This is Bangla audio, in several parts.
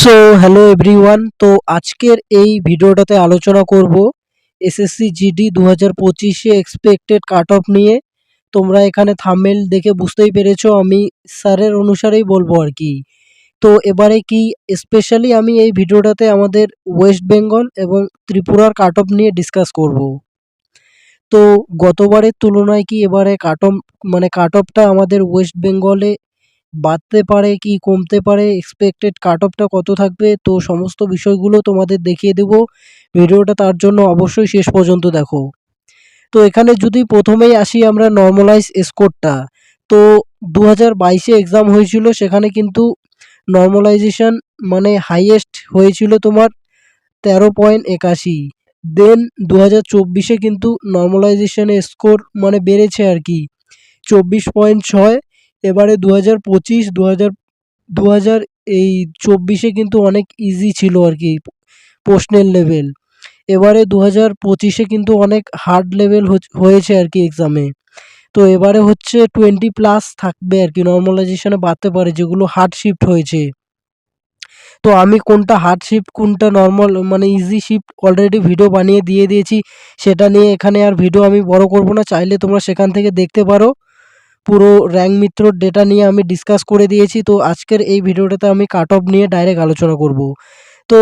সো হ্যালো এভরিওয়ান, তো আজকের এই ভিডিওটাতে আলোচনা করব এসএসসি জিডি 2025-এ এক্সপেক্টেড কাট অফ নিয়ে। তোমরা এখানে থাম্বনেল দেখে বুঝতেই পেরেছো আমি স্যারের অনুসারেই বলবো আর কি। তো এবারে কি স্পেশালি আমি এই ভিডিওটাতে আমাদের ওয়েস্ট বেঙ্গল এবং ত্রিপুরার কাট অফ নিয়ে ডিসকাস করব। তো গতবারের তুলনায় কি এবারে কাট অফটা আমাদের ওয়েস্ট বেঙ্গলে বাড়তে পারে কি কমতে পারে, এক্সপেক্টেড কাট অফটা কত থাকবে, তো সমস্ত বিষয়গুলো তোমাদের দেখিয়ে দেব। ভিডিওটা তার জন্য অবশ্যই শেষ পর্যন্ত দেখো। তো এখানে যদি প্রথমেই আসি আমরা নর্মালাইজ স্কোরটা, তো 2022-এ এক্সাম হয়েছিল, সেখানে কিন্তু নর্মালাইজেশন মানে হাইয়েস্ট হয়েছিল তোমার 13.81। দেন 2024-এ কিন্তু নর্মালাইজেশনের স্কোর মানে বেড়েছে আর কি 24.6। এবারে 2025 দু হাজার এই 24-এ কিন্তু অনেক ইজি ছিল আর কি প্রশ্নের লেভেল। এবারে 2025-এ কিন্তু অনেক হার্ড লেভেল হয়েছে আর কি এক্সামে। তো এবারে হচ্ছে 20+ থাকবে আর কি, নর্মালাইজেশনে বাড়তে পারে যেগুলো হার্ড শিফট হয়েছে। তো আমি কোনটা হার্ড শিফট কোনটা নর্মাল মানে ইজি শিফট অলরেডি ভিডিও বানিয়ে দিয়ে দিয়েছি, সেটা নিয়ে এখানে আর ভিডিও আমি বড় করব না, চাইলে তোমরা সেখান থেকে দেখতে পারো। পুরো র্যাঙ্ক মিত্রর ডেটা নিয়ে আমি ডিসকাস করে দিয়েছি। তো আজকের এই ভিডিওটাতে আমি কাট অফ নিয়ে ডাইরেক্ট আলোচনা করব। তো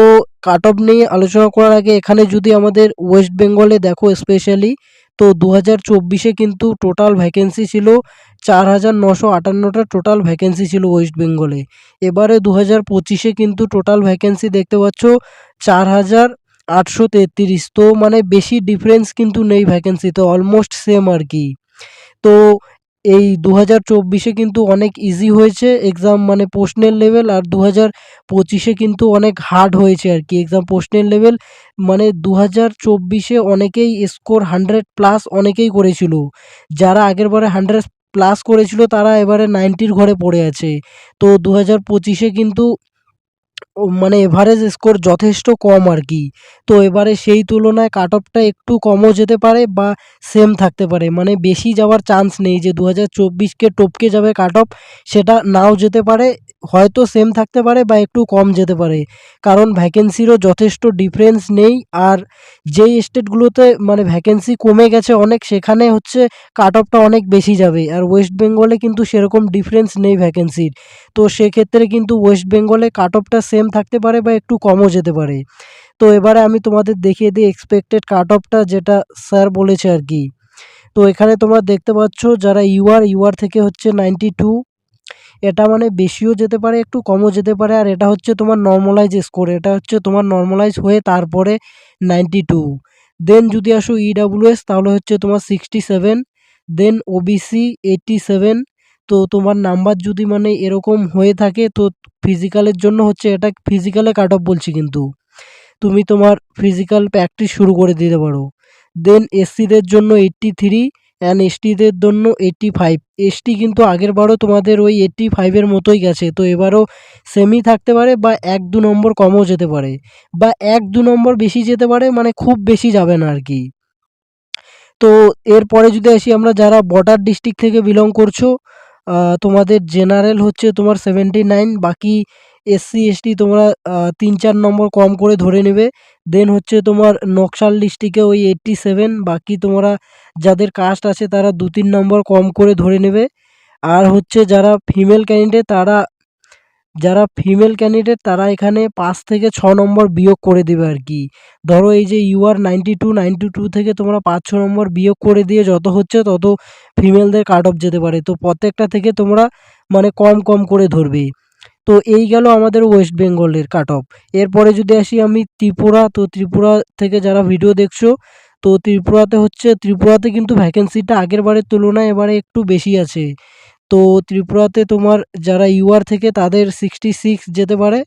কাট অফ নিয়ে আলোচনা করার আগে এখানে যদি আমাদের ওয়েস্ট বেঙ্গলে দেখো স্পেশালি, তো 2024-এ কিন্তু টোটাল ভ্যাকেন্সি ছিল 4,958টা টোটাল ভ্যাকেন্সি ছিল ওয়েস্ট বেঙ্গলে। এবারে 2025-এ কিন্তু টোটাল ভ্যাকেন্সি দেখতে পাচ্ছ 4,833। তো মানে বেশি ডিফারেন্স কিন্তু নেই ভ্যাকেন্সিতে, অলমোস্ট সেম আর কি। তো এই 2024-এ কিন্তু অনেক ইজি হয়েছে এক্সাম মানে প্রশ্নের লেভেল, আর 2025-এ কিন্তু অনেক হার্ড হয়েছে আর কি এক্সাম প্রশ্নের লেভেল। মানে 2024-এ অনেকেই স্কোর 100+ অনেকেই করেছিল, যারা আগেরবারে 100+ করেছিল তারা এবারে 90-র ঘরে পড়ে আছে। তো 2025-এ কিন্তু মানে এভারেজ স্কোর যথেষ্ট কম আর কি। তো এবারে সেই তুলনায় কাট অফটা একটু কমও যেতে পারে বা সেম থাকতে পারে, মানে বেশি যাওয়ার চান্স নেই যে 2024-কে টপকে যাবে কাট অফ, সেটা নাও যেতে পারে। হয়তো সেম থাকতে পারে বা একটু কম যেতে পারে, কারণ ভ্যাকেন্সিরও যথেষ্ট ডিফারেন্স নেই। আর যেই স্টেটগুলোতে মানে ভ্যাকেন্সি কমে গেছে অনেক, সেখানে হচ্ছে কাট অফটা অনেক বেশি যাবে, আর ওয়েস্ট বেঙ্গলে কিন্তু সেরকম ডিফারেন্স নেই ভ্যাকেন্সির। তো সেক্ষেত্রে কিন্তু ওয়েস্ট বেঙ্গলে কাট অফটা সেম থাকতে পারে বা একটু কমও যেতে পারে। তো এবারে আমি তোমাদের দেখিয়ে দিই এক্সপেক্টেড কাট অফটা যেটা স্যার বলেছে আর কি। তো এখানে তোমরা দেখতে পাচ্ছ যারা ইউআর থেকে হচ্ছে 92, এটা মানে বেশিও যেতে পারে একটু কমও যেতে পারে। আর এটা হচ্ছে তোমার নর্মালাইজ স্কোর, এটা হচ্ছে তোমার নর্মালাইজ হয়ে তারপরে 92। দেন যদি আসো ইডাব্লিউএস তাহলে হচ্ছে তোমার 67, দেন ওবিসি 87। তো তোমার নাম্বার যদি মানে এরকম হয়ে থাকে তো ফিজিক্যালের জন্য হচ্ছে, এটা ফিজিক্যালে কাট অফ বলছি কিন্তু তুমি তোমার ফিজিক্যাল প্র্যাকটিস শুরু করে দিতে পারো। দেন এসসিদের জন্য 83 অ্যান্ড এসটিদের জন্য 85। এসটি কিন্তু আগেরবারও তোমাদের ওই 85-এর মতোই গেছে, তো এবারও সেমই থাকতে পারে বা 1-2 নম্বর কমও যেতে পারে বা 1-2 নম্বর বেশি যেতে পারে, মানে খুব বেশি যাবে না আর কি। তো এরপরে যদি আসি আমরা যারা বর্ডার ডিস্ট্রিক্ট থেকে বিলং করছো, তোমাদের জেনারেল হচ্ছে তোমার 79, বাকি এসসি এসটি তোমরা 3-4 নম্বর কম করে ধরে নেবে। দেন হচ্ছে তোমার নকশাল ডিস্ট্রিক্টে ওই 87, বাকি তোমরা যাদের কাস্ট আছে তারা 2-3 নম্বর কম করে ধরে নেবে। আর হচ্ছে যারা ফিমেল ক্যান্ডিডেট তারা এখানে 5 থেকে 6 নম্বর বিয়োগ করে দেবে আর কি। ধরো এই যে ইউআর 92 থেকে তোমরা 5-6 নম্বর বিয়োগ করে দিয়ে যত হচ্ছে তত ফিমেলদের কাট অফ যেতে পারে। তো প্রত্যেকটা থেকে তোমরা মানে কম কম করে ধরবে। তো এই গেল আমাদের ওয়েস্ট বেঙ্গলের কাট অফ। এরপরে যদি আসি আমি ত্রিপুরা, তো ত্রিপুরা থেকে যারা ভিডিও দেখছো, তো ত্রিপুরাতে কিন্তু ভ্যাকেন্সিটা আগের বারের তুলনায় এবারে একটু বেশি আছে। তো ত্রিপুরাতে তোমার যারা ইউআর থেকে তাদের 66 যেতে পারে,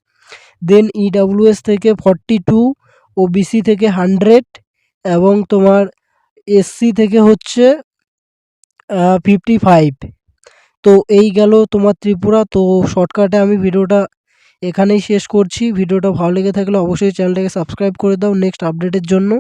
দেন ইডাব্লিউএস থেকে 42, ওবিসি থেকে 100 এবং তোমার এসসি থেকে হচ্ছে 55। তো এই গেল তোমার ত্রিপুরা। তো শর্টকাটে আমি ভিডিওটা এখানেই শেষ করছি। ভিডিওটা ভালো লেগে থাকলে অবশ্যই চ্যানেলটাকে সাবস্ক্রাইব করে দাও নেক্সট আপডেটের জন্য।